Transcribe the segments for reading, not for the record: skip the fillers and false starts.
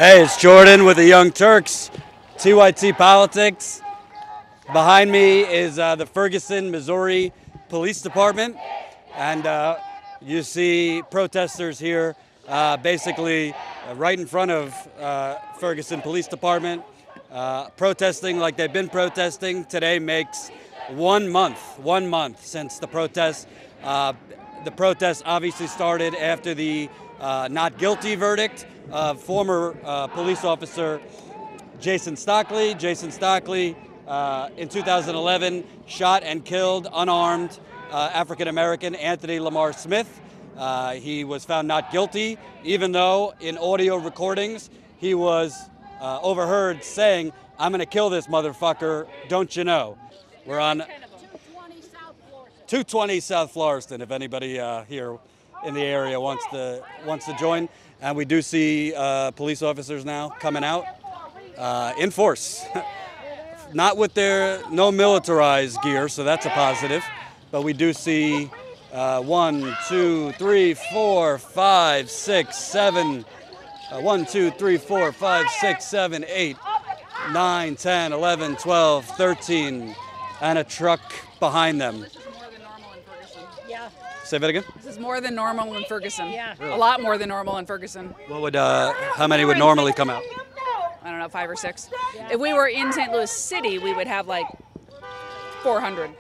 Hey, it's Jordan with the Young Turks, TYT Politics. Behind me is the Ferguson, Missouri Police Department, and you see protesters here basically right in front of Ferguson Police Department, protesting like they've been protesting. Today makes 1 month since the protest. The protest obviously started after the not guilty verdict of former police officer Jason Stockley. Jason Stockley in 2011 shot and killed unarmed African-American Anthony Lamar Smith. He was found not guilty, even though in audio recordings he was overheard saying, "I'm gonna kill this motherfucker, don't you know?" We're on 220 South Floreston, if anybody here in the area wants to join. And we do see police officers now coming out in force. Not with no militarized gear, so that's a positive. But we do see 1, 2, 3, 4, 5, 6, 7, 1, 2, 3, 4, 5, 6, 7, 8, 9, 10, 11, 12, 13, and a truck behind them. Yeah. Say that again? This is more than normal in Ferguson. Yeah. Really? A lot more than normal in Ferguson. What would, how many would normally come out? I don't know, 5 or 6. Yeah. If we were in St. Louis City, we would have like 400.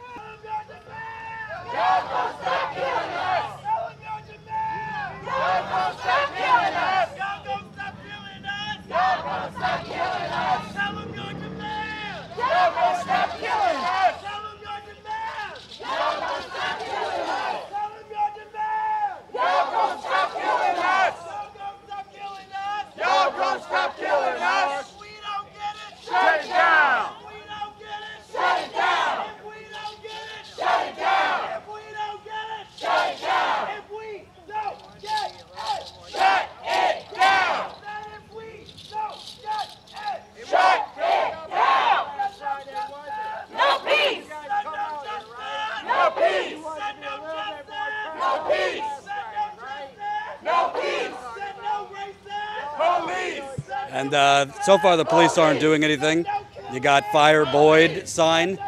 And so far the police aren't doing anything. You got Fire Boyd sign.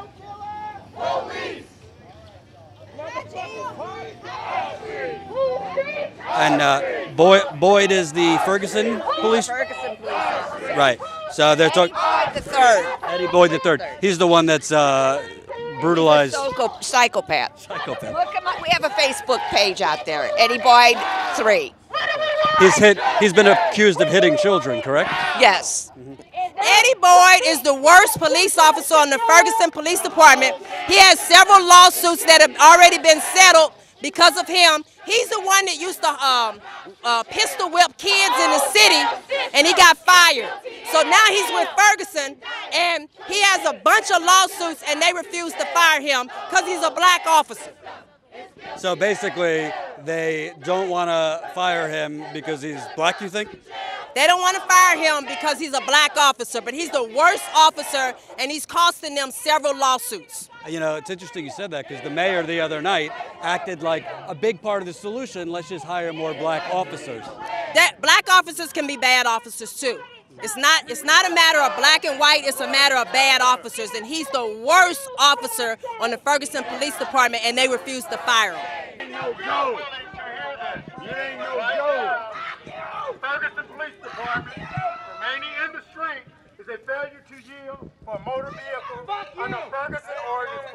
And Boyd is the Ferguson police? Ferguson police. Right. So they're talking. Eddie Boyd the third. Eddie Boyd III. He's the one that's brutalized. Psychopath. Look him up. We have a Facebook page out there. Eddie Boyd 3. He's been accused of hitting children, correct? Yes. Eddie Boyd is the worst police officer on the Ferguson Police Department. He has several lawsuits that have already been settled because of him. He's the one that used to pistol whip kids in the city, and he got fired. So now he's with Ferguson, and he has a bunch of lawsuits, and they refuse to fire him because he's a black officer. So basically, they don't want to fire him because he's black, you think? They don't want to fire him because he's a black officer, but he's the worst officer, and he's costing them several lawsuits. You know, it's interesting you said that because the mayor the other night acted like a big part of the solution, let's just hire more black officers. Black officers can be bad officers too. It's not a matter of black and white, it's a matter of bad officers, and he's the worst officer on the Ferguson Police Department, and they refuse to fire him. You ain't no Joe. You ain't no Joe. Ferguson Police Department, remaining in the street is a failure to yield for a motor vehicle under Ferguson Ordinance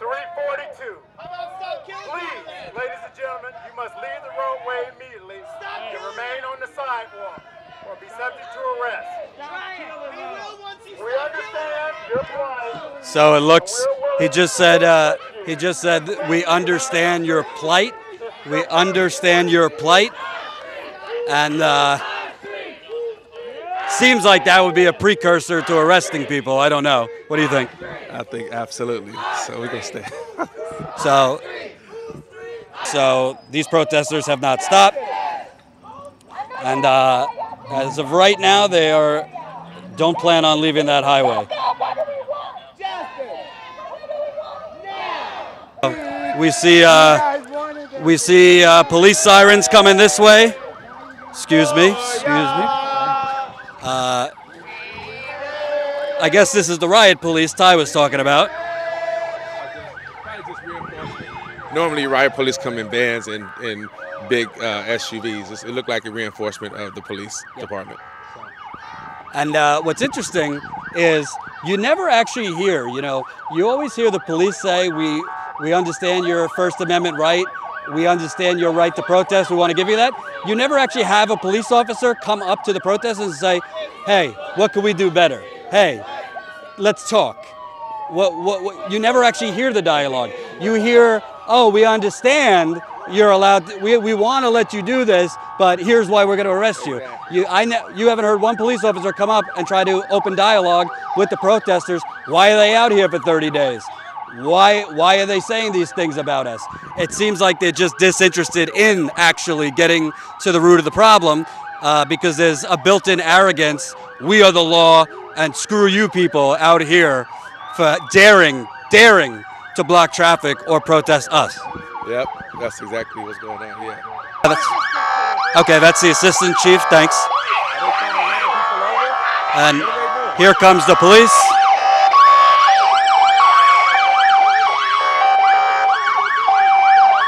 44-342. Please, ladies and gentlemen, you must leave the roadway immediately and remain on the sidewalk or be subject to arrest. We understand your plight. So it looks, he just said, we understand your plight. We understand your plight. And seems like that would be a precursor to arresting people. I don't know. What do you think? I think absolutely. So we're going to stay. So these protesters have not stopped. And as of right now, they don't plan on leaving that highway. We see police sirens coming this way. Excuse me. I guess this is the riot police Ty was talking about. Normally, riot police come in vans and in big SUVs. It looked like a reinforcement of the police department. And what's interesting is you never actually hear, you always hear the police say, we understand your First Amendment right, we understand your right to protest, we want to give you that. You never actually have a police officer come up to the protesters and say, hey, what can we do better? Hey, let's talk. You never actually hear the dialogue. You hear, oh, we understand you're allowed to, we want to let you do this, but here's why we're going to arrest you. You haven't heard one police officer come up and try to open dialogue with the protesters. Why are they out here for 30 days? Why are they saying these things about us? It seems like they're just disinterested in actually getting to the root of the problem because there's a built-in arrogance. We are the law, and screw you people out here for daring to block traffic or protest us. Yep, that's exactly what's going on, yeah. Okay, that's the assistant chief, thanks. And here comes the police.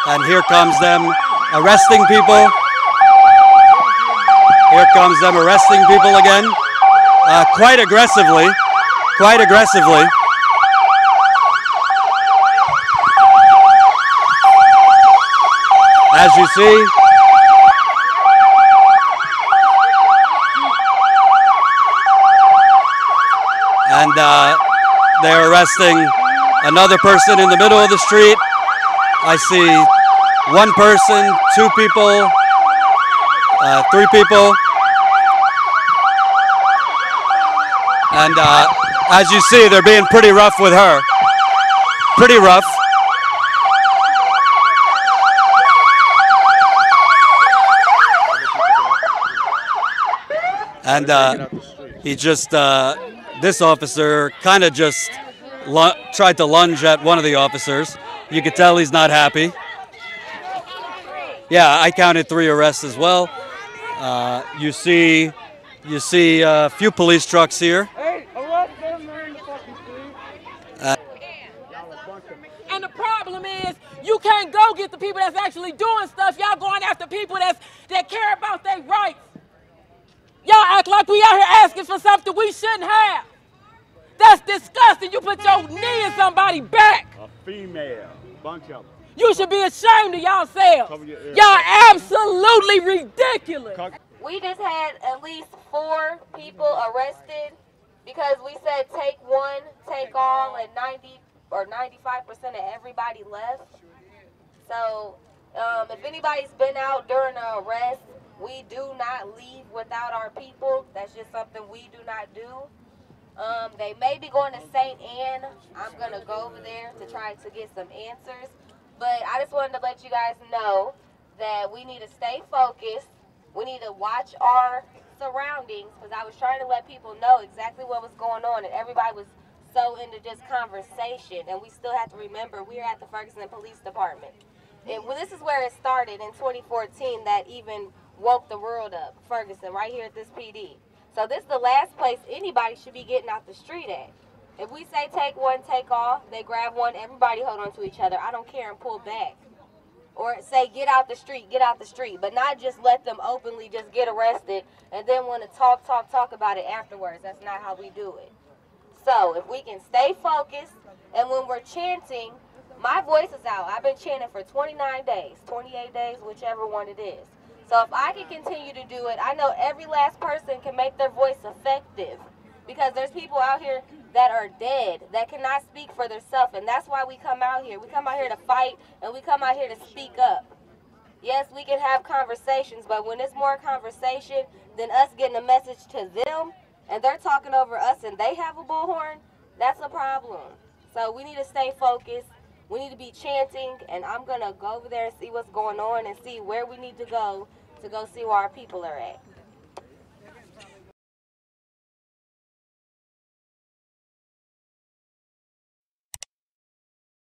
And here comes them arresting people. Here comes them arresting people again, quite aggressively. As you see, and they're arresting another person in the middle of the street. I see one person, two people, three people. And as you see, they're being pretty rough with her. Pretty rough. And he just, this officer kind of just tried to lunge at one of the officers. You could tell he's not happy. Yeah, I counted 3 arrests as well. You see a few police trucks here. And the problem is, you can't go get the people that's actually doing stuff. Y'all going after people that care about their rights. Y'all act like we out here asking for something we shouldn't have. That's disgusting. You put your knee in somebody's back. A female, bunch of them. You should be ashamed of yourselves. Y'all absolutely ridiculous. We just had at least 4 people arrested because we said take one, take all, and 90 or 95% of everybody left. So if anybody's been out during an arrest, we do not leave without our people. That's just something we do not do. They may be going to St. Anne. I'm going to go over there to try to get some answers. But I just wanted to let you guys know that we need to stay focused. We need to watch our surroundings because I was trying to let people know exactly what was going on, and everybody was so into just conversation. And we still have to remember we're at the Ferguson Police Department. This is where it started in 2014 that even woke the world up, Ferguson, right here at this PD. So this is the last place anybody should be getting out the street at. If we say take one, take all, they grab one, everybody hold on to each other. I don't care and pull back. Or say get out the street, but not just let them openly just get arrested and then want to talk about it afterwards. That's not how we do it. So if we can stay focused, and when we're chanting, my voice is out. I've been chanting for 29 days, 28 days, whichever one it is. So if I can continue to do it, I know every last person can make their voice effective because there's people out here that are dead, that cannot speak for themselves, and that's why we come out here. We come out here to fight, and we come out here to speak up. Yes, we can have conversations, but when it's more conversation than us getting a message to them, and they're talking over us and they have a bullhorn, that's a problem. So we need to stay focused. We need to be chanting, and I'm going to go over there and see what's going on and see where we need to go see where our people are at.